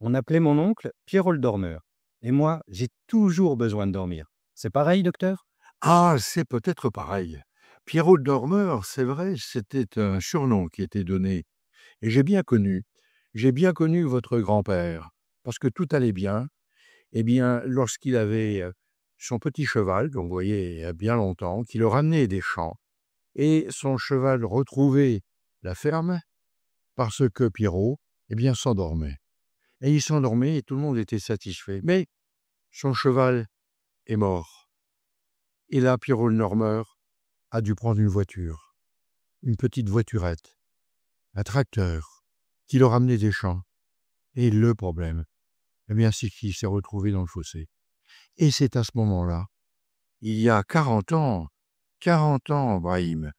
On appelait mon oncle Pierrot le dormeur. Et moi, j'ai toujours besoin de dormir. C'est pareil, docteur? Ah, c'est peut-être pareil. Pierrot le dormeur, c'est vrai, c'était un surnom qui était donné. Et j'ai bien connu votre grand-père, parce que tout allait bien. Eh bien, lorsqu'il avait son petit cheval, donc vous voyez, il y a bien longtemps, qui le ramenait des champs, et son cheval retrouvait la ferme, parce que Pierrot, eh bien, s'endormait. Et il s'endormait et tout le monde était satisfait. Mais son cheval est mort. Et là, Pierrot le dormeur a dû prendre une voiture, une petite voiturette, un tracteur, qui le ramenait des champs. Et le problème, eh bien, c'est qu'il s'est retrouvé dans le fossé. Et c'est à ce moment-là, il y a 40 ans, Brahim,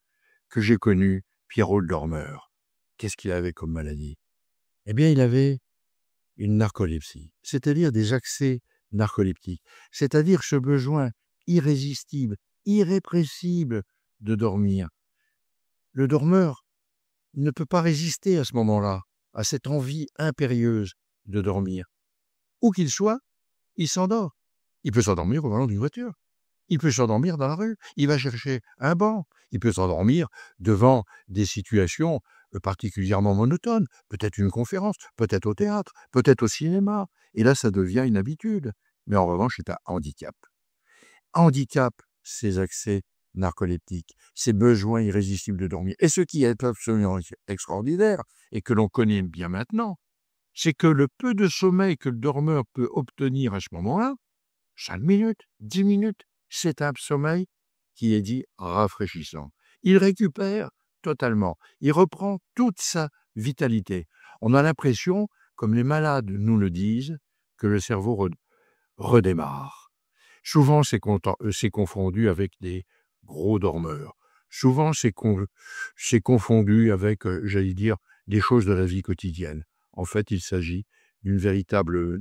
que j'ai connu Pierrot le dormeur. Qu'est-ce qu'il avait comme maladie? Eh bien, il avait une narcolepsie, c'est-à-dire des accès narcoleptiques, c'est-à-dire ce besoin irrésistible, irrépressible de dormir. Le dormeur ne peut pas résister à ce moment-là, à cette envie impérieuse de dormir. Où qu'il soit, il s'endort. Il peut s'endormir au volant d'une voiture. Il peut s'endormir dans la rue. Il va chercher un banc. Il peut s'endormir devant des situations particulièrement monotones. Peut-être une conférence, peut-être au théâtre, peut-être au cinéma. Et là, ça devient une habitude. Mais en revanche, c'est un handicap. Handicap, ces accès narcoleptiques, ces besoins irrésistibles de dormir. Et ce qui est absolument extraordinaire, et que l'on connaît bien maintenant, c'est que le peu de sommeil que le dormeur peut obtenir à ce moment-là, 5 minutes, 10 minutes, c'est un sommeil qui est dit rafraîchissant. Il récupère totalement. Il reprend toute sa vitalité. On a l'impression, comme les malades nous le disent, que le cerveau redémarre. Souvent, c'est confondu avec des gros dormeurs. Souvent, c'est confondu avec, j'allais dire, des choses de la vie quotidienne. En fait, il s'agit d'une véritable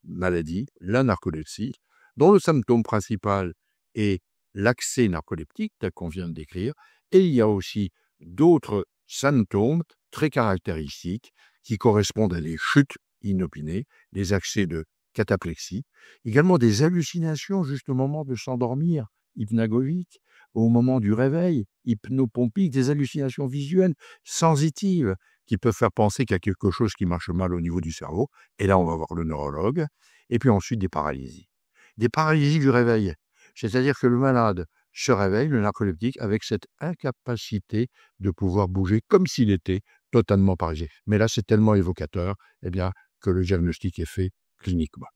maladie, la narcolepsie, dont le symptôme principal est l'accès narcoleptique, tel qu'on vient de décrire, et il y a aussi d'autres symptômes très caractéristiques qui correspondent à des chutes inopinées, des accès de cataplexie, également des hallucinations juste au moment de s'endormir, hypnagogiques, au moment du réveil, hypnopompiques, des hallucinations visuelles sensitives qui peuvent faire penser qu'il y a quelque chose qui marche mal au niveau du cerveau, et là on va voir le neurologue, et puis ensuite des paralysies. Des paralysies du réveil, c'est-à-dire que le malade se réveille, le narcoleptique, avec cette incapacité de pouvoir bouger comme s'il était totalement paralysé. Mais là, c'est tellement évocateur, eh bien, que le diagnostic est fait cliniquement.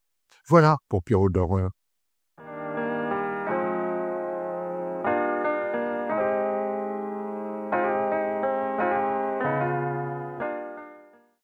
Voilà pour Pierrot le dormeur.